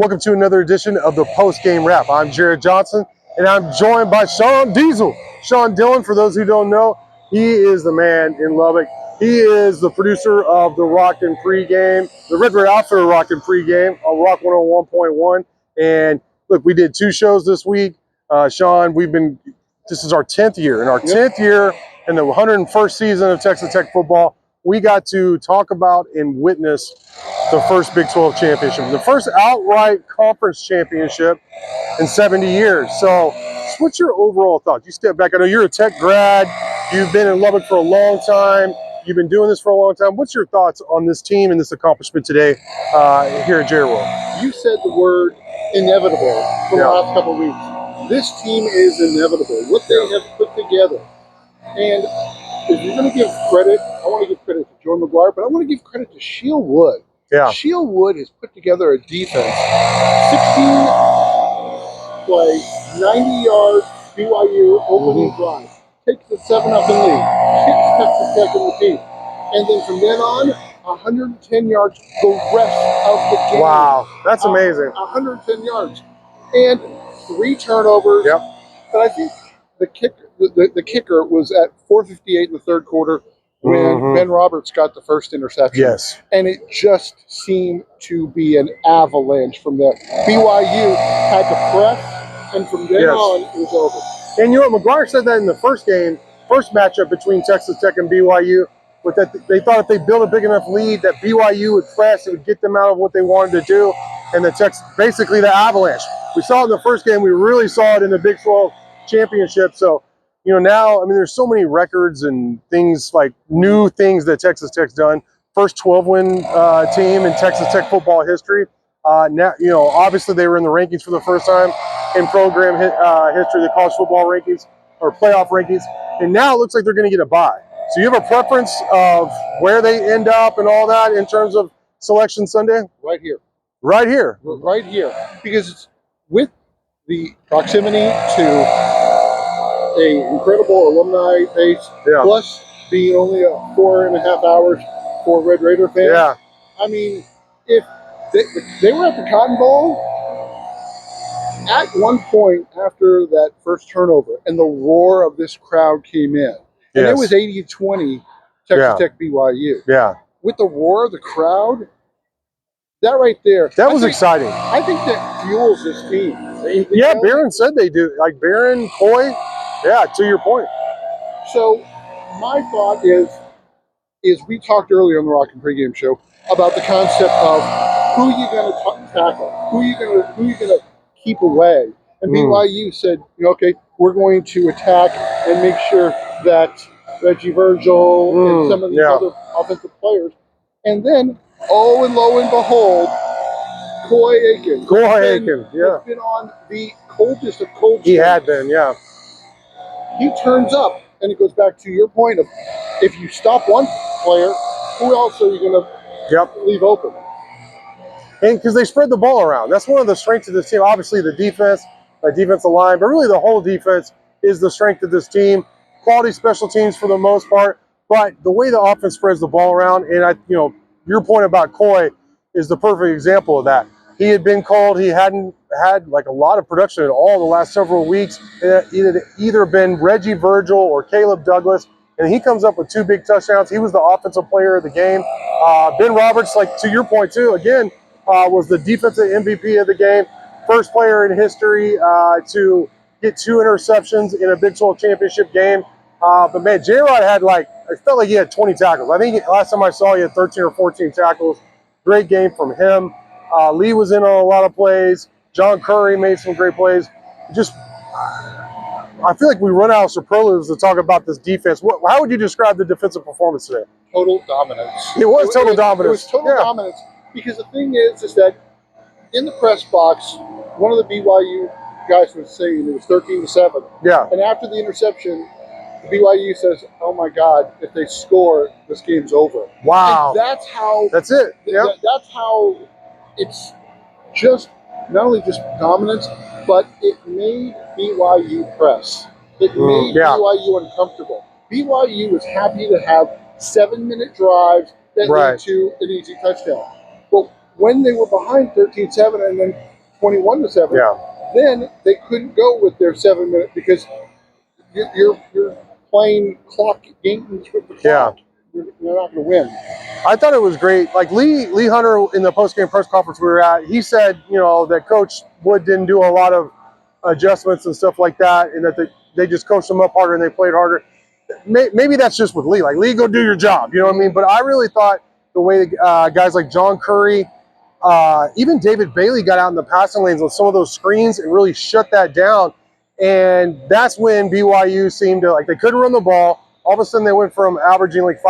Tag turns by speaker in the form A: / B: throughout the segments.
A: Welcome to another edition of the post-game wrap. I'm Jared Johnson, and I'm joined by Sean Diesel. Sean Dillon, for those who don't know, he is the man in Lubbock. He is the producer of the Rockin' Pregame, the Red Red Outfitter Rockin' Pregame on Rock 101.1. And look, we did two shows this week. Sean, this is our 10th year. In our 10th year in the 101st season of Texas Tech football, we got to talk about and witness the first Big 12 championship, the first outright conference championship in 70 years. So what's your overall thoughts? You step back, I know you're a Tech grad, you've been in Lubbock for a long time, you've been doing this for a long time. What's your thoughts on this team and this accomplishment today here at Jerry World?
B: You said the word inevitable for the last couple of weeks. This team is inevitable. What they have put together. And if you're going to give credit, I want to give credit to Jordan McGuire, but I want to give credit to Shield Wood.
A: Yeah.
B: Shield Wood has put together a defense. 16 plays, 90-yard BYU opening drive. Takes the 7-0 lead. Kicks Texas Tech in the teeth. And then from then on, 110 yards the rest of the game.
A: Wow, that's amazing.
B: 110 yards. And 3 turnovers.
A: Yep.
B: But I think the kicker was at 4:58 in the third quarter when Ben Roberts got the first interception.
A: Yes.
B: And it just seemed to be an avalanche from there. BYU had to press, and from then on, it was over.
A: And you know what, McGuire said that in the first matchup between Texas Tech and BYU, with that they thought if they built a big enough lead that BYU would press, it would get them out of what they wanted to do, and basically the avalanche. We saw it in the first game. We really saw it in the Big 12 championship. So, you know, now, I mean, there's so many records and things like new things that Texas Tech's done. First 12-win team in Texas Tech football history. Now, you know, obviously they were in the rankings for the first time in program history, the college football rankings or playoff rankings, and now it looks like they're going to get a bye. So you have a preference of where they end up and all that in terms of selection Sunday?
B: Right here.
A: Right here.
B: Right here. Because it's with the proximity to a incredible alumni base, plus being only 4.5 hours for Red Raider fans.
A: Yeah.
B: I mean, if they were at the Cotton Bowl, at one point after that first turnover, and the roar of this crowd came in, and it was 80-20 Texas Tech BYU.
A: Yeah.
B: With the roar of the crowd, that right there.
A: That was exciting.
B: I think that fuels this team.
A: Yeah, Barron said they do. Like Barron, Coy. Yeah, to your point.
B: So my thought is we talked earlier on the Rockin' Pregame show about the concept of who you going to tackle, who you going to keep away. And BYU said, you know, okay, we're going to attack and make sure that Reggie Virgil and some of these other offensive players. And then, lo and behold, Coy Aiken. Has been on the coldest of cold streaks.
A: He had been, yeah.
B: He turns up, and it goes back to your point of if you stop one player, who else are you going to leave open?
A: And because they spread the ball around. That's one of the strengths of this team. Obviously, the defense, the defensive line, but really the whole defense is the strength of this team. Quality special teams for the most part, but the way the offense spreads the ball around, and your point about Coy is the perfect example of that. He had been cold. He hadn't had like a lot of production at all the last several weeks. It had either been Reggie Virgil or Caleb Douglas, and he comes up with 2 big touchdowns. He was the offensive player of the game. Ben Roberts, like to your point too, again, was the defensive MVP of the game. First player in history to get 2 interceptions in a Big 12 championship game. But man, J-Rod had I felt like he had 20 tackles. I think last time I saw he had 13 or 14 tackles. Great game from him. Lee was in on a lot of plays. John Curry made some great plays. I feel like we run out of superlatives to talk about this defense. How would you describe the defensive performance today?
B: Total dominance.
A: It was total dominance.
B: It was total dominance. Because the thing is that in the press box, one of the BYU guys was saying it was 13-7.
A: Yeah.
B: And after the interception, BYU says, "Oh my God! If they score, this game's over."
A: Wow.
B: And that's how.
A: That's it. Yeah.
B: That's how it's just not only just dominance, but it made BYU press. It made BYU uncomfortable. BYU was happy to have 7-minute drives that lead to an easy touchdown. But when they were behind 13-7 and then 21-7,
A: Yeah.
B: then they couldn't go with their 7 minute because you're playing clock games with the clock. You're not going to win.
A: I thought it was great. Like Lee Hunter in the post-game press conference we were at, he said, that Coach Wood didn't do a lot of adjustments and stuff like that, and that they just coached them up harder and they played harder. Maybe that's just with Lee. Like, Lee, go do your job. You know what I mean? But I really thought the way guys like John Curry, even David Bailey got out in the passing lanes on some of those screens and really shut that down. And that's when BYU seemed to, like, they couldn't run the ball. All of a sudden, they went from averaging like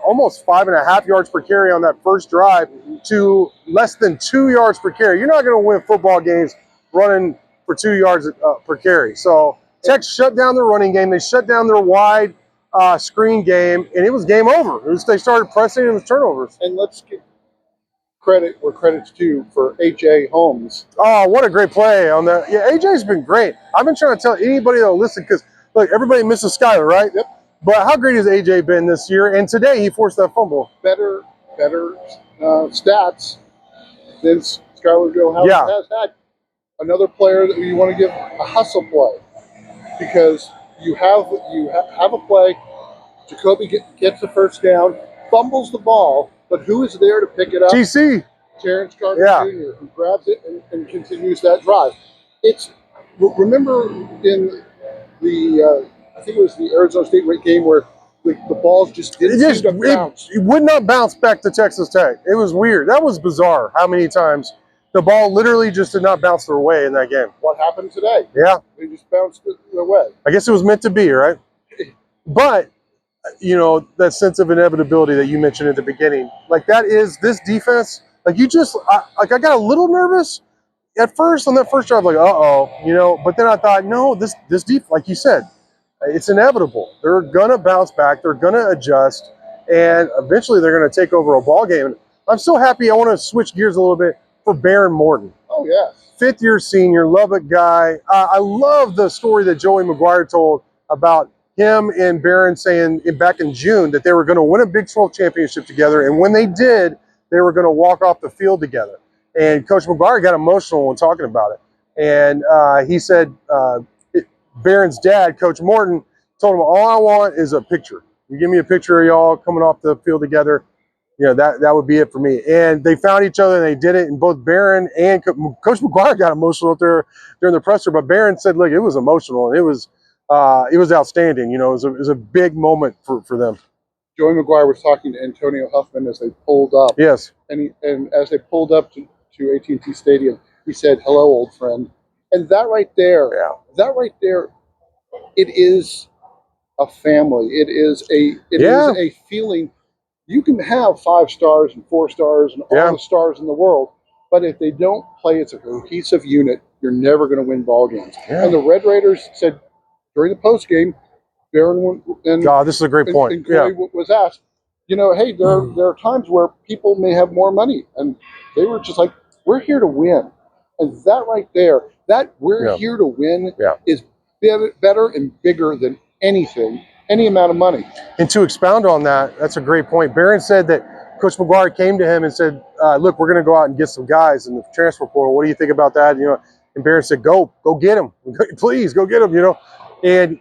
A: almost 5.5 yards per carry on that first drive to less than 2 yards per carry. You're not going to win football games running for 2 yards per carry. So Tech shut down their running game. They shut down their wide screen game, and it was game over. They started pressing and turnovers.
B: And let's give credit where credit's due for A.J. Holmes.
A: Oh, what a great play on that. Yeah, AJ's been great. I've been trying to tell anybody that'll listen, because, look, everybody misses Skyler, right?
B: Yep.
A: But how great has AJ been this year? And today he forced that fumble.
B: Better stats than Skyler has had. Another player that you want to give a hustle play, because you have a play. Jacoby gets the first down, fumbles the ball, but who is there to pick it up?
A: TC.
B: Terrence Carter Jr., who grabs it and continues that drive. Remember in the I think it was the Arizona State game where the balls just didn't seem to bounce.
A: It would not bounce back to Texas Tech. It was weird. That was bizarre how many times the ball literally just did not bounce their way in that game.
B: What happened today?
A: Yeah.
B: They just bounced it their way. I
A: guess it was meant to be, right? But, that sense of inevitability that you mentioned at the beginning, like, that is this defense. Like, I got a little nervous at first on that first drive, like, but then I thought, no, this defense, like you said, it's inevitable. They're gonna bounce back. They're gonna adjust, and eventually they're gonna take over a ball game. I'm so happy. I want to switch gears a little bit for Baron Morton.
B: Oh yeah,
A: fifth-year senior, Lubbock guy. I love the story that Joey McGuire told about him and Baron saying back in June that they were going to win a Big 12 championship together, and when they did, they were going to walk off the field together. And Coach McGuire got emotional when talking about it, and he said. Baron's dad, Coach Morton, told him, all I want is a picture. You give me a picture of y'all coming off the field together, that would be it for me. And they found each other, and they did it, and both Baron and Coach McGuire got emotional up there during the presser, but Baron said, look, it was emotional, and it was outstanding. It was a big moment for them.
B: Joey McGuire was talking to Antonio Huffman as they pulled up.
A: Yes.
B: And as they pulled up to AT&T Stadium, he said, hello, old friend. And that right there, it is a family. It is a feeling. You can have 5 stars and 4 stars and all the stars in the world, but if they don't play as a cohesive unit, you're never going to win ball games. Yeah. And the Red Raiders said during the post game, Baron and
A: this is a great point.
B: And Corey was asked, hey, there are times where people may have more money, and they were just like, we're here to win. And that right there, that we're here to win is better and bigger than anything, any amount of money.
A: And to expound on that, that's a great point. Baron said that Coach McGuire came to him and said, look, we're going to go out and get some guys in the transfer portal. What do you think about that? And Baron said, go get them. Please, go get them, And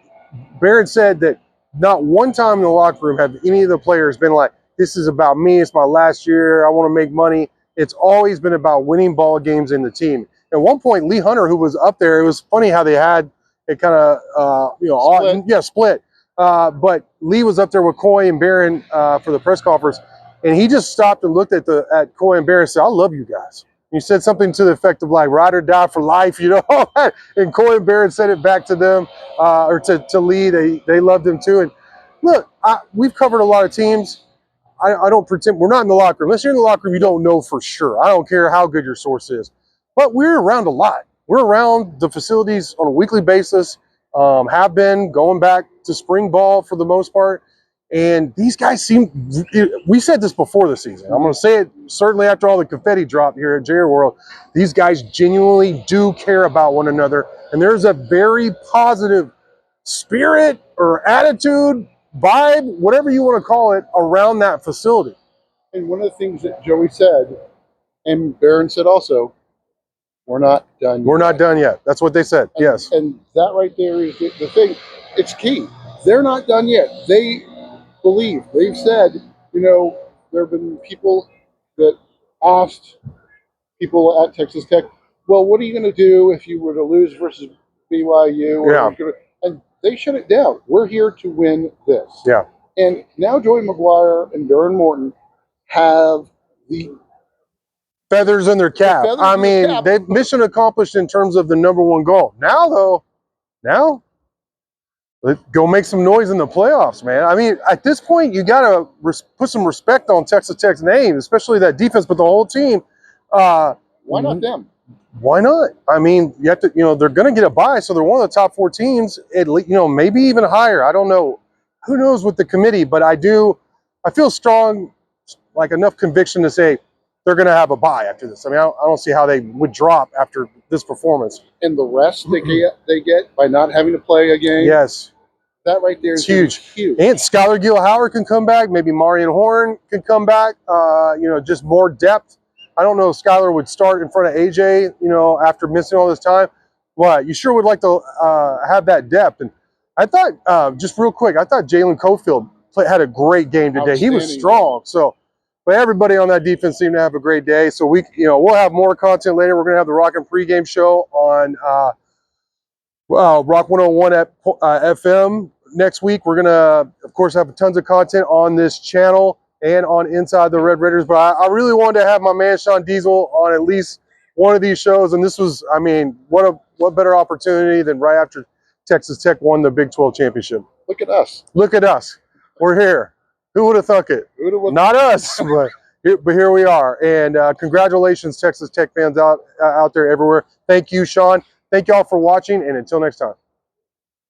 A: Baron said that not one time in the locker room have any of the players been like, this is about me. It's my last year. I want to make money. It's always been about winning ball games in the team. At one point, Lee Hunter, who was up there, it was funny how they had it kind of, split. But Lee was up there with Coy and Baron for the press conference, and he just stopped and looked at Coy and Baron and said, I love you guys. And he said something to the effect of like, ride or die for life, and Coy and Baron said it back to them, or to Lee. They loved him too. And look, we've covered a lot of teams. I don't pretend we're not in the locker room. Unless you're in the locker room, you don't know for sure. I don't care how good your source is. But we're around a lot. We're around the facilities on a weekly basis, have been going back to spring ball for the most part. And these guys we said this before the season. I'm going to say it certainly after all the confetti drop here at JR World. These guys genuinely do care about one another. And there's a very positive spirit or attitude, vibe, whatever you want to call it, around that facility.
B: And one of the things that Joey said And Barron said also, we're not done
A: We're
B: yet.
A: not done yet. That's what they said. Yes.
B: And that right there is the thing. It's key. They're not done yet. They believe. They've said, there have been people that asked people at Texas Tech, well, what are you going to do if you were to lose versus BYU?
A: Yeah.
B: And they shut it down. We're here to win this.
A: Yeah.
B: And now Joey McGuire and Darren Morton have the
A: feathers in their cap.
B: feathers
A: I
B: in their
A: mean,
B: cap.
A: they've mission accomplished in terms of the #1 goal. Now, go make some noise in the playoffs, man. I mean, at this point, you got to put some respect on Texas Tech's name, especially that defense, but the whole team.
B: Why not them?
A: Why not? I mean, you have to. They're going to get a bye, so they're one of the top 4 teams. At least, maybe even higher. I don't know. Who knows with the committee? But I feel strong, like enough conviction to say they're going to have a bye after this. I mean, I don't see how they would drop after this performance.
B: And the rest they get by not having to play a game.
A: Yes.
B: That right there is huge.
A: And Skylar Gill-Howard can come back. Maybe Marion Horn can come back. Just more depth. I don't know if Skylar would start in front of AJ, after missing all this time. But you sure would like to have that depth. And I thought, just real quick, I thought Jalen Cofield had a great game today. He was strong. So, but everybody on that defense seemed to have a great day. So we'll have more content later. We're going to have the Rockin' pregame show on Rock 101 at FM next week. We're going to, of course, have tons of content on this channel and on Inside the Red Raiders. But I really wanted to have my man Sean Diesel on at least one of these shows. And this was, I mean, what better opportunity than right after Texas Tech won the Big 12 championship.
B: Look at us.
A: Look at us. We're here. Who would have thunk it? Not us, but here we are. And congratulations, Texas Tech fans out there everywhere. Thank you, Sean. Thank y'all for watching, and until next time.